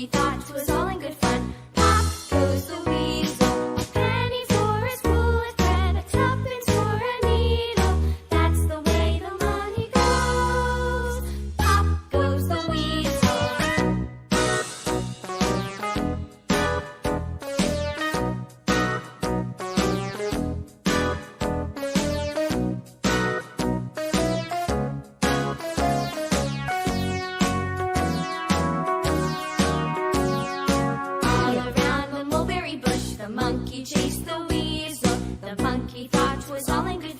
monkey thought 'twas all in good fun. Pop goes the weasel, a penny for his rule of thread, a tuppence for a needle. That's the way the money goes. Pop goes the weasel. All around the mulberry bush, the monkey chased the weasel. The monkey thought 'twas all in good